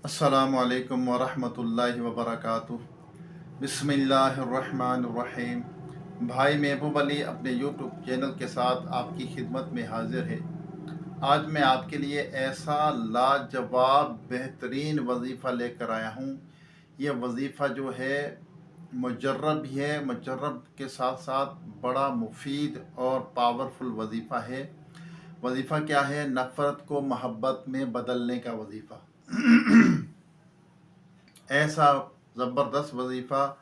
अस्सलामु अलैकुम वरहमतुल्लाहि वबरकातुह। बिस्मिल्लाहिर्रहमानिर्रहीम। भाई महबूब अली अपने यूट्यूब चैनल के साथ आपकी खिदमत में हाजिर है। आज मैं आपके लिए ऐसा लाजवाब बेहतरीन वजीफ़ा लेकर आया हूँ। यह वजीफ़ा जो है मुजर्रब भी है, मुजर्रब के साथ साथ बड़ा मुफीद और पावरफुल वजीफ़ा है। वजीफ़ा क्या है? नफ़रत को मोहब्बत में बदलने का वजीफ़ा। ऐसा ज़बरदस्त वजीफ़ा,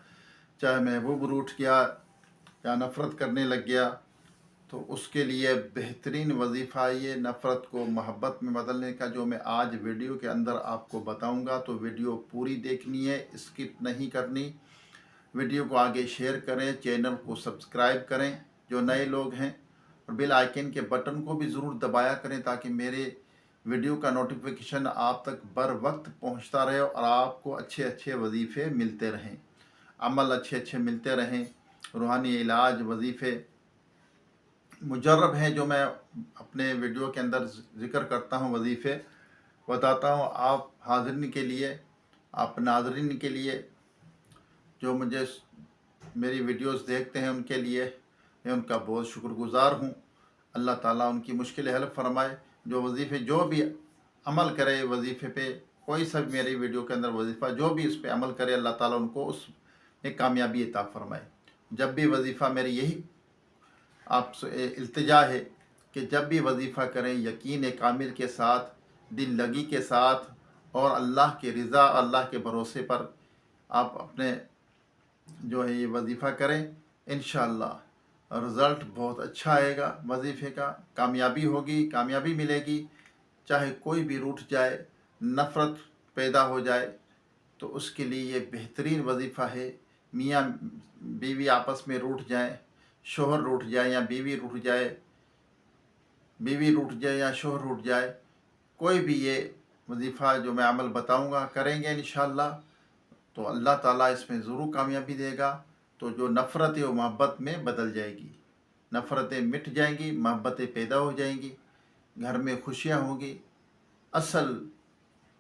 चाहे महबूब रूठ गया या नफ़रत करने लग गया तो उसके लिए बेहतरीन वजीफ़ा ये नफ़रत को मोहब्बत में बदलने का, जो मैं आज वीडियो के अंदर आपको बताऊंगा। तो वीडियो पूरी देखनी है, स्किप नहीं करनी। वीडियो को आगे शेयर करें, चैनल को सब्सक्राइब करें जो नए लोग हैं, और बेल आइकन के बटन को भी ज़रूर दबाया करें ताकि मेरे वीडियो का नोटिफिकेशन आप तक बर वक्त पहुँचता रहे और आपको अच्छे अच्छे वजीफ़े मिलते रहें, अमल अच्छे अच्छे मिलते रहें। रूहानी इलाज वजीफ़े मुजर्रब हैं जो मैं अपने वीडियो के अंदर ज़िक्र करता हूँ, वजीफ़े बताता हूँ आप हाज़रीन के लिए, आप नाज़रीन के लिए, जो मुझे मेरी वीडियोस देखते हैं उनके लिए मैं उनका बहुत शुक्रगुज़ार हूँ। अल्लाह ताला उनकी मुश्किल हल फरमाए। जो वजीफ़े जो भी अमल करे वजीफ़े पे, कोई सा भी मेरी वीडियो के अंदर वजीफ़ा जो भी इस पे अमल करे, अल्लाह ताला उनको उस में कामयाबी अता फरमाए। जब भी वजीफ़ा, मेरी यही आपसे इल्तिजा है कि जब भी वजीफ़ा करें यकीन कामिल के साथ, दिल लगी के साथ और अल्लाह के रिज़ा, अल्लाह के भरोसे पर आप अपने जो है ये वजीफ़ा करें। इंशाअल्लाह रिज़ल्ट बहुत अच्छा आएगा, वजीफ़े का कामयाबी होगी, कामयाबी मिलेगी। चाहे कोई भी रूठ जाए, नफ़रत पैदा हो जाए, तो उसके लिए ये बेहतरीन वजीफ़ा है। मियाँ बीवी आपस में रूठ जाएं, शोहर रूठ जाए या बीवी रूठ जाए, बीवी रूठ जाए या शोहर रूठ जाए, कोई भी ये वजीफ़ा जो मैं अमल बताऊंगा करेंगे इंशाअल्लाह, तो अल्लाह ताला इसमें ज़रूर कामयाबी देगा। तो जो नफ़रत है वो मोहब्बत में बदल जाएगी, नफ़रतें मिट जाएंगी, मोहब्बतें पैदा हो जाएंगी, घर में खुशियाँ होंगी। असल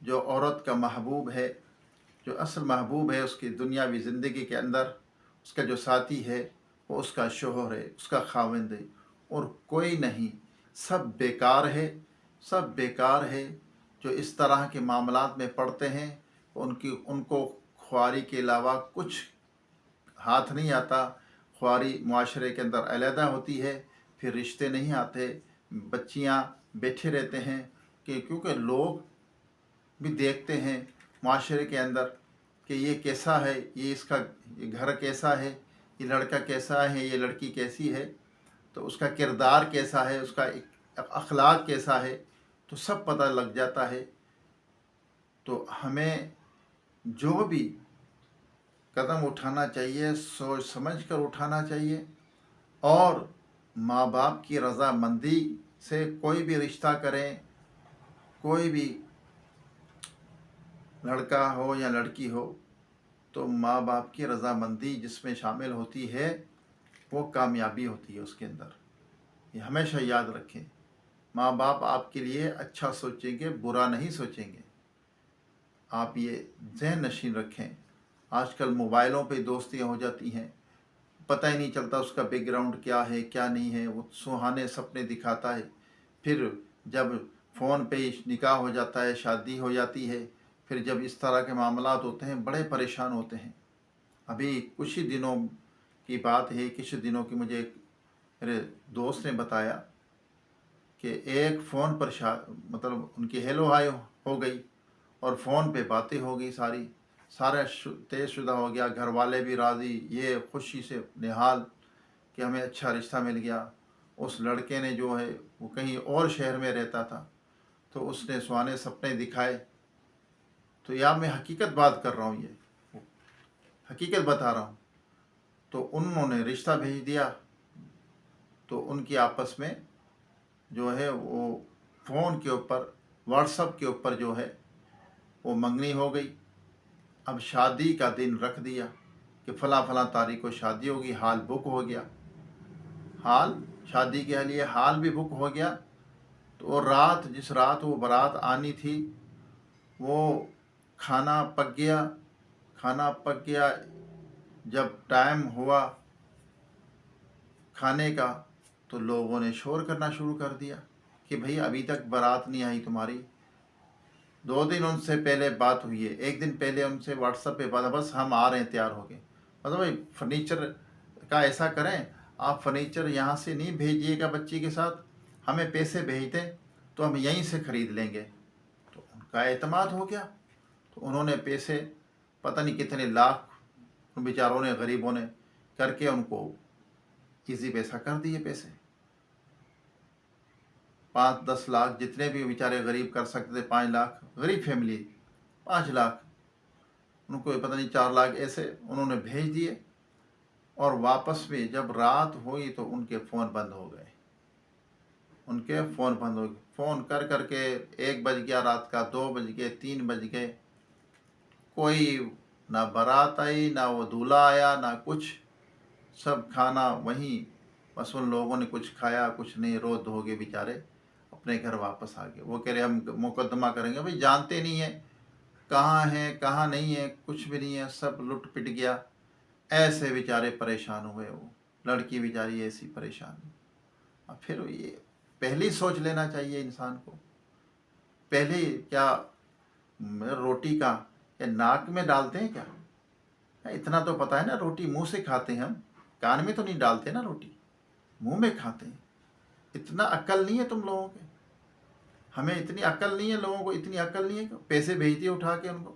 जो औरत का महबूब है, जो असल महबूब है उसकी दुनियावी ज़िंदगी के अंदर, उसका जो साथी है वो उसका शोहर है, उसका खाविंद है, और कोई नहीं। सब बेकार है, सब बेकार है। जो इस तरह के मामलात में पड़ते हैं उनको ख्वारी के अलावा कुछ हाथ नहीं आता। ख्वारी मुआशरे के अंदर अलहदा होती है, फिर रिश्ते नहीं आते, बच्चियां बैठे रहते हैं कि क्योंकि लोग भी देखते हैं माशरे के अंदर कि ये कैसा है, ये इसका ये घर कैसा है, ये लड़का कैसा है, ये लड़की कैसी है, तो उसका किरदार कैसा है, उसका अखलाक कैसा है, तो सब पता लग जाता है। तो हमें जो भी कदम उठाना चाहिए सोच समझ कर उठाना चाहिए, और माँ बाप की रज़ामंदी से कोई भी रिश्ता करें, कोई भी लड़का हो या लड़की हो, तो माँ बाप की रज़ामंदी जिसमें शामिल होती है वो कामयाबी होती है उसके अंदर। ये हमेशा याद रखें, माँ बाप आपके लिए अच्छा सोचेंगे, बुरा नहीं सोचेंगे। आप ये ज़हन नशीन रखें। आजकल मोबाइलों पे दोस्तियाँ हो जाती हैं, पता ही नहीं चलता उसका बैकग्राउंड क्या है क्या नहीं है, वो सुहाने सपने दिखाता है। फिर जब फ़ोन पे निकाह हो जाता है, शादी हो जाती है, फिर जब इस तरह के मामलात होते हैं बड़े परेशान होते हैं। अभी कुछ ही दिनों की बात है, कुछ दिनों की मुझे मेरे दोस्त ने बताया कि एक फ़ोन पर मतलब उनकी हेलो हाय हो गई और फ़ोन पे बातें हो गई, सारा तयशुदा हो गया, घर वाले भी राज़ी, ये खुशी से निहाल कि हमें अच्छा रिश्ता मिल गया। उस लड़के ने जो है वो कहीं और शहर में रहता था, तो उसने सुहाने सपने दिखाए। तो यार मैं हकीकत बात कर रहा हूँ, ये हकीकत बता रहा हूँ। तो उन्होंने रिश्ता भेज दिया, तो उनकी आपस में जो है वो फ़ोन के ऊपर, व्हाट्सएप के ऊपर जो है वो मंगनी हो गई। अब शादी का दिन रख दिया कि फ़लाँ फ़लाँ तारीख को शादी होगी, हाल बुक हो गया। हाल शादी के लिए हाल भी बुक हो गया। तो रात, जिस रात वो बारात आनी थी, वो کھانا پک گیا، کھانا پک گیا، جب ٹائم ہوا کھانے کا تو لوگوں نے شور کرنا شروع کر دیا کہ بھئی ابھی تک بارات نہیں آئی تمہاری۔ 2 دن ان سے پہلے بات ہوئی ہے، 1 دن پہلے ان سے واٹس ایپ پہ بات ہے، بس ہم آ رہے ہیں تیار ہو کے۔ مطلب بھائی فرنیچر کا ایسا کریں، آپ فرنیچر یہاں سے نہیں بھیجیے گا بچی کے ساتھ، ہمیں پیسے بھیج دیں تو ہم یہیں سے خرید لیں گے۔ تو ان کا اعتماد ہو گیا، تو انہوں نے پیسے پتہ نہیں کتنے لاکھ ان بیچاروں نے، غریبوں نے کر کے ان کو ایزی پیسہ کر دیے پیسے، 5-10 لاکھ جتنے بھی بیچارے غریب کر سکتے تھے، 5 لاکھ غریب فیملی، 5 لاکھ ان کو پتہ نہیں 4 لاکھ ایسے انہوں نے بھیج دیے۔ اور واپس میں جب رات ہوئی تو ان کے فون بند ہو گئے، ان کے فون بند ہو گئے، فون کر کر کے 1 بج گیا رات کا، 2 بج گئے، 3 بج گئے، کوئی نہ بارات آئی، نہ وہ دولہا آیا، نہ کچھ، سب کھانا وہیں، بس ان لوگوں نے کچھ کھایا کچھ نہیں، رو دھو کے بیچارے اپنے گھر واپس آ گئے۔ وہ کہہ رہے ہم مقدمہ کریں گے، بھائی جانتے نہیں ہیں کہاں ہیں کہاں نہیں ہے، کچھ بھی نہیں ہے، سب لٹ پٹ گیا۔ ایسے بیچارے پریشان ہوئے، وہ لڑکی بیچاری ایسی پریشان ہوئی۔ اب پھر یہ پہلے سوچ لینا چاہیے انسان کو، پہلے کیا روٹی کا ناک میں ڈالتے ہیں کیا؟ اتنا تو پتہ ہے نا، روٹی منہ سے کھاتے ہیں ہم، کان میں تو نہیں ڈالتے نا، روٹی منہ میں کھاتے ہیں۔ اتنا عقل نہیں ہے تم لوگوں کے، ہمیں اتنی عقل نہیں ہے، لوگوں کو اتنی عقل نہیں ہے کہ پیسے بھیج دیے اٹھا کے ان کو۔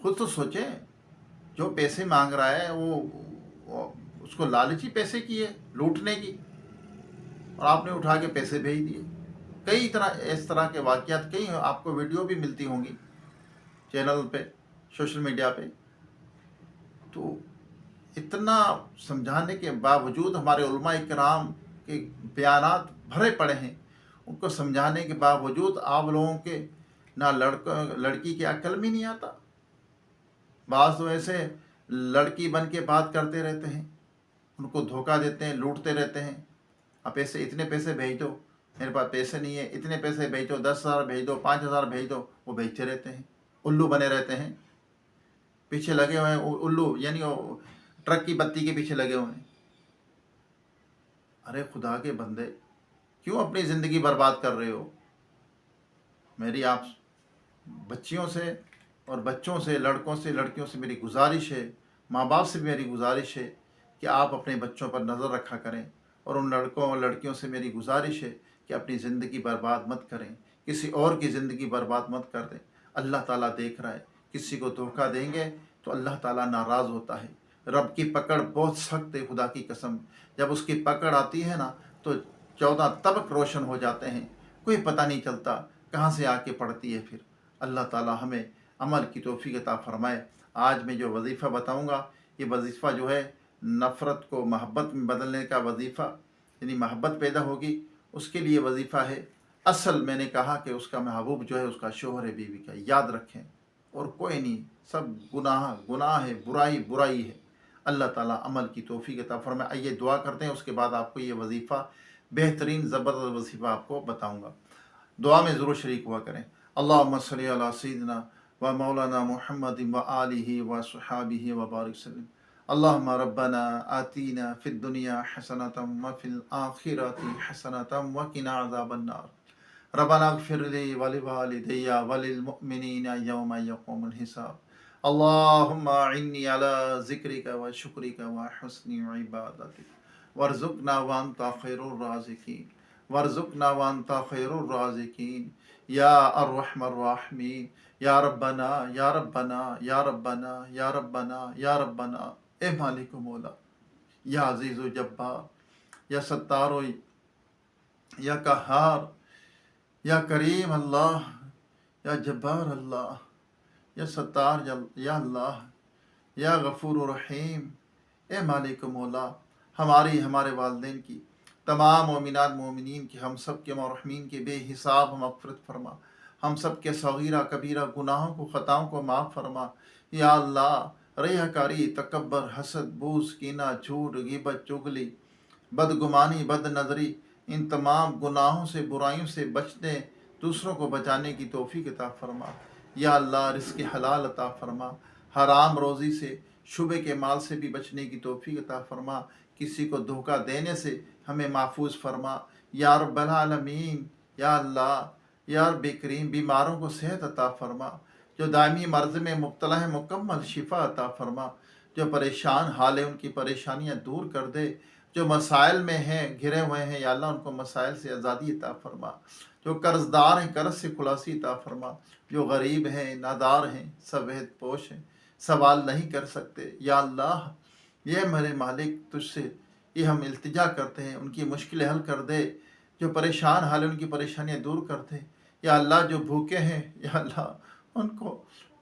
خود تو سوچیں، جو پیسے مانگ رہا ہے وہ اس کو لالچی پیسے کی ہے، لوٹنے کی، اور آپ نے اٹھا کے پیسے بھیج دیے۔ کئی طرح اس طرح کے واقعات، کئی آپ کو ویڈیو بھی ملتی ہوں گی چینل پہ، سوشل میڈیا پہ۔ تو اتنا سمجھانے کے باوجود ہمارے علماء کرام کے بیانات بھرے پڑے ہیں، ان کو سمجھانے کے باوجود آپ لوگوں کے نہ لڑکی کے عقل میں نہیں آتا۔ بعض تو ایسے لڑکی بن کے بات کرتے رہتے ہیں، ان کو دھوکہ دیتے ہیں، لوٹتے رہتے ہیں۔ اب پیسے، اتنے پیسے بھیج دو، میرے پاس پیسے نہیں ہے، اتنے پیسے بھیج دو، 10,000 بھیج دو، 5,000 بھیج دو، وہ بھیجتے رہتے ہیں، الو بنے رہتے ہیں، پیچھے لگے ہوئے ہیں الو، یعنی وہ ٹرک کی بتی کے پیچھے لگے ہوئے ہیں۔ ارے خدا کے بندے، کیوں اپنی زندگی برباد کر رہے ہو؟ میری آپ بچیوں سے اور بچوں سے، لڑکوں سے، لڑکیوں سے میری گزارش ہے، ماں باپ سے بھی میری گزارش ہے کہ آپ اپنے بچوں پر نظر رکھا کریں، اور ان لڑکوں اور لڑکیوں سے میری گزارش ہے کہ اپنی زندگی برباد مت کریں، کسی اور کی زندگی برباد مت کر دیں۔ اللہ تعالیٰ دیکھ رہا ہے، کسی کو دھوکہ دیں گے تو اللہ تعالیٰ ناراض ہوتا ہے۔ رب کی پکڑ بہت سخت ہے، خدا کی قسم، جب اس کی پکڑ آتی ہے نا تو 14 طبق روشن ہو جاتے ہیں، کوئی پتہ نہیں چلتا کہاں سے آ کے پڑتی ہے۔ پھر اللہ تعالیٰ ہمیں عمل کی توفیق عطا فرمائے۔ آج میں جو وظیفہ بتاؤں گا، یہ وظیفہ جو ہے نفرت کو محبت میں بدلنے کا وظیفہ، یعنی محبت پیدا ہوگی، اس کے لیے وظیفہ ہے۔ اصل میں نے کہا کہ اس کا محبوب جو ہے اس کا شوہر ہے، بیوی کا، یاد رکھیں، اور کوئی نہیں، سب گناہ ہے، برائی ہے۔ اللہ تعالیٰ عمل کی توفیق عطا فرمائے۔ آئیے دعا کرتے ہیں، اس کے بعد آپ کو یہ وظیفہ، بہترین زبردست وظیفہ آپ کو بتاؤں گا۔ دعا میں ضرور شریک ہوا کریں۔ اللہم صلی علی سیدنا و مولانا محمد و آلہ و صحابہ و بارک وسلم۔ اللہم ربنا آتینا فی الدنیا حسنۃ و فی الآخرۃ حسنۃ وقنا عذاب النار۔ ربنا اغفر لی ولوالدی وللمؤمنین یوم یقوم الحساب۔ اللہم اعنی علی ذکرک و شکرک و حسن عبادتک، وارزقنا وانت خیر الرازقین، وارزقنا وانت خیر الرازقین، یا ارحم الراحمین، یا ربنا یا ربنا یا ربنا یا ربنا یا ربنا۔ اے مالک و مولا، یا عزیز و جبار، یا ستار و یا قہار، یا کریم اللہ، یا جبار اللہ، یا ستار یا اللہ، یا غفور و رحیم۔ اے مالک و مولا، ہمارے والدین کی، تمام مومنات مومنین کی، ہم سب کے مرحومین کی بے حساب مغفرت فرما، ہم سب کے صغیرہ کبیرہ گناہوں کو، خطاؤں کو معاف فرما۔ یا اللہ، ریاکاری، تکبر، حسد، بغض، کینہ، جھوٹ، غیبت، چغلی، بدگمانی، بد نظری، ان تمام گناہوں سے، برائیوں سے بچنے، دوسروں کو بچانے کی توفیق عطا فرما۔ या अल्लाह रिज़्क़ हलाल अता फ़रमा, हराम रोज़ी से, शुबे के माल से भी बचने की तौफ़ीक अता फ़रमा, किसी को धोखा देने से हमें महफूज फरमा या रब्बल आलमीन। या अल्लाह या रब्बे करीम, बीमारों को सेहत अता फ़रमा, जो दायमी मर्ज़ में मुब्तला है मुकम्मल शिफा अता फ़रमा, जो परेशान हाल है उनकी परेशानियाँ दूर कर दे, जो मसाइल में हैं घिरे हुए हैं या अल्लाह उनको मसाइल से आज़ादी अता फ़रमा, जो कर्ज़दार हैं कर्ज़ से खुलासी अता फ़रमा, जो गरीब हैं नादार हैं सवेद पोश हैं सवाल नहीं कर सकते, या अल्लाह ये मेरे मालिक तुझसे ये हम इल्तिजा करते हैं, उनकी मुश्किलें हल कर दे, जो परेशान हाल है उनकी परेशानियाँ दूर कर दे। या अल्लाह जो भूखे हैं या अल्लाह उनको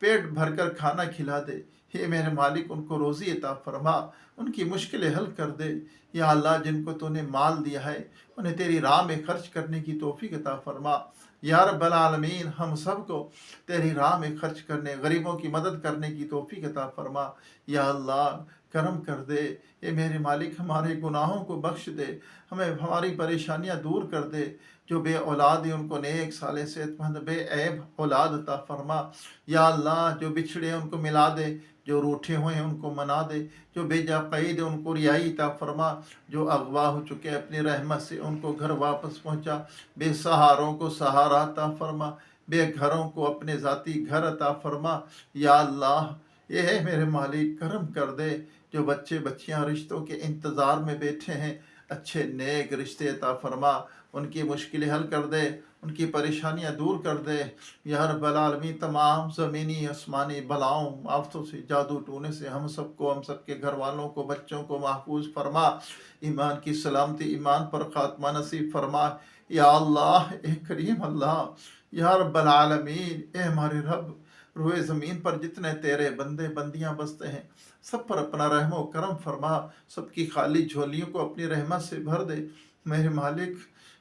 पेट भरकर खाना खिला दे, हे मेरे मालिक उनको रोज़ी अता फ़रमा, उनकी मुश्किलें हल कर दे। या अल्लाह जिनको तूने माल दिया है उन्हें तेरी राह में खर्च करने की तौफ़ीक अता फ़रमा। या रब्बल आलमीन, हम सब को तेरी राह में खर्च करने, गरीबों की मदद करने की तौफ़ीक अता फ़रमा। या अल्लाह करम कर दे, ये मेरे मालिक हमारे गुनाहों को बख्श दे, हमें हमारी परेशानियां दूर कर दे। जो बे औलाद है उनको नेक साले सेहतमंद बे ऐब औलाद अता फ़रमा। या अल्लाह जो बिछड़े हैं उनको मिला दे, जो रूठे हुए हैं उनको मना दे, जो बेजा कैद है उनको रिहाई अता फ़रमा, जो अगवा हो चुके हैं अपनी रहमत से उनको घर वापस पहुँचा, बेसहारों को सहारा अता फ़रमा, बेघरों को अपने ज़ाती घर अता फ़रमा। या अल्लाह ये है मेरे मालिक करम कर दे, जो बच्चे बच्चियां रिश्तों के इंतज़ार में बैठे हैं, अच्छे नेक रिश्ते अता फ़रमा, उनकी मुश्किलें हल कर दे, उनकी परेशानियां दूर कर दे। या रब्बल आलमीन, तमाम ज़मीनी आसमानी बलाओं आफ़तों से, जादू टोने से हम सबको, हम सबके घर वालों को, बच्चों को महफूज फरमा, ईमान की सलामती, ईमान पर ख़ात्मा नसीब फरमा। या अल्लाह ए करीम अल्लाह, या रब्बल आलमीन, ए हमारे रब, रोए ज़मीन पर जितने तेरे बंदे बंदियां बसते हैं सब पर अपना रहमो करम फरमा, सबकी खाली झोलियों को अपनी रहमत से भर दे मेरे मालिक।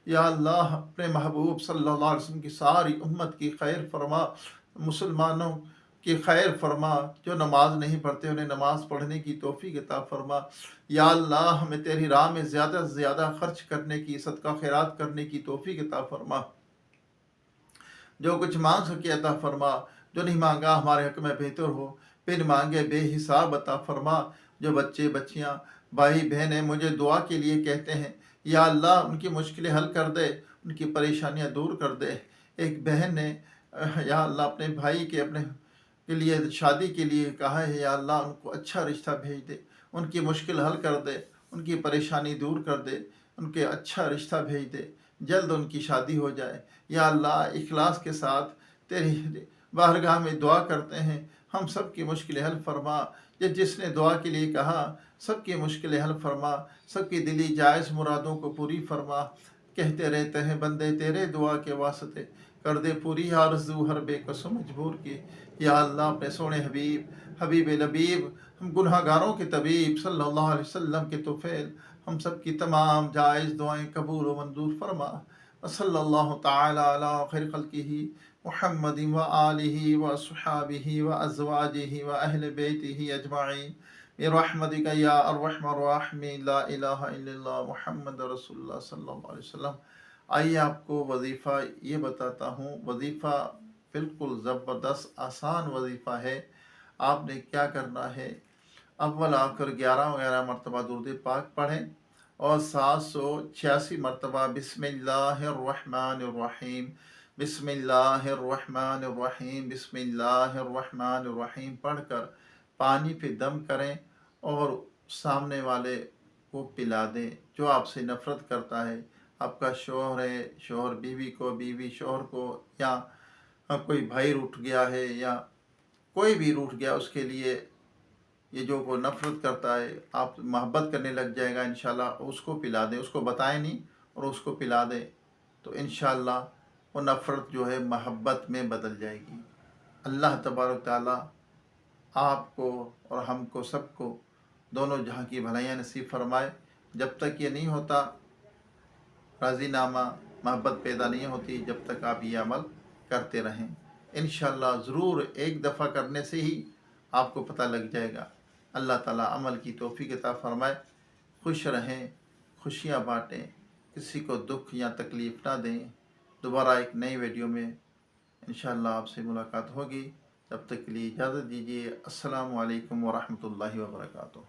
या अल्लाह अपने महबूब सल्लल्लाहु अलैहि वसल्लम की सारी उम्मत की खैर फरमा, मुसलमानों की खैर फरमा, जो नमाज नहीं पढ़ते उन्हें नमाज पढ़ने की तौफीक अता फरमा। या अल्लाह हमें तेरी राह में ज़्यादा से ज़्यादा खर्च करने की, सदका खैरात करने की तौफीक अता फरमा, जो कुछ मांग सके अता फरमा, जो नहीं मांगा हमारे हक में बेहतर हो, बिन मांगे बेहिसाब अता फरमा। जो बच्चे बच्चियां भाई बहनें मुझे दुआ के लिए कहते हैं, या अल्लाह उनकी मुश्किलें हल कर दे, उनकी परेशानियां दूर कर दे। एक बहन ने या अल्लाह अपने भाई के अपने के लिए शादी के लिए कहा है, या अल्लाह उनको अच्छा रिश्ता भेज दे, उनकी मुश्किल हल कर दे, उनकी परेशानी दूर कर दे, उनके अच्छा रिश्ता भेज दे, जल्द उनकी शादी हो जाए। या अल्लाह इखलास के साथ तेरी बारगाह में दुआ करते हैं, हम सब की मुश्किलें हल फरमा। जिसने दुआ के लिए कहा सबकी मुश्किलें हल फरमा, सबकी दिली जायज़ मुरादों को पूरी फरमा। कहते रहते हैं बंदे तेरे दुआ के वास्ते, कर दे पूरी आरज़ू हर बेकसो मजबूर की। या अल्लाह अपने सोने हबीब हबीब लबीब, हम गुनहगारों के तबीब सल्लल्लाहु अलैहि वसल्लम के तुफ़ैल, हम सब की तमाम जायज़ दुआएं कबूल व मंजूर फरमा। सल्लल्लाहु ताला अला खैर खल्किही मुहम्मदिन व आलिही व अस्हाबिही व अज़वाजिही व अहले बैतिही अजमाइन बिरहमतिका या अर्हमर राहिमीन। ला इलाहा इल्लल्लाह मुहम्मद रसूलुल्लाह सल्लल्लाहु अलैहि वसल्लम। आइए आपको वजीफ़ा ये बताता हूँ। वजीफ़ा बिल्कुल ज़बरदस्त आसान वजीफ़ा है। आपने क्या करना है, अव्वल आखिर 11 मरतबा दुरूद पाक पढ़ें और 786 मरतबा बिस्मिल्लाहिर्रहमानिर्रहीम बिस्मिल्लाहिर्रहमानिर्रहीम बिस्मिल्लाहिर्रहमानिर्रहीम पढ़कर पानी पे दम करें और सामने वाले को पिला दें जो आपसे नफ़रत करता है। आपका शोहर है, शोहर बीवी को, बीवी शोहर को, या कोई भाई रूठ गया है या कोई भी रूठ गया, उसके लिए ये जो को नफ़रत करता है आप मोहब्बत करने लग जाएगा इंशाल्लाह। उसको पिला दें, उसको बताएं नहीं और उसको पिला दें तो इंशाल्लाह वो नफ़रत जो है मोहब्बत में बदल जाएगी। अल्लाह तबारक ताला आपको और हमको सबको दोनों जहाँ की भलाइयाँ नसीब फरमाए। जब तक ये नहीं होता राज़ीनामा, मोहब्बत पैदा नहीं होती, जब तक आप ये अमल करते रहें। इंशाल्लाह ज़रूर एक दफ़ा करने से ही आपको पता लग जाएगा। अल्लाह ताला अमल की तौफीक अता फरमाए। खुश रहें, खुशियाँ बाँटें, किसी को दुख या तकलीफ़ ना दें। दोबारा एक नई वीडियो में انشاءاللہ آپ سے ملاقات ہوگی، تب تک کے لیے اجازت دیجیے۔ السلام علیکم ورحمۃ اللہ وبرکاتہ۔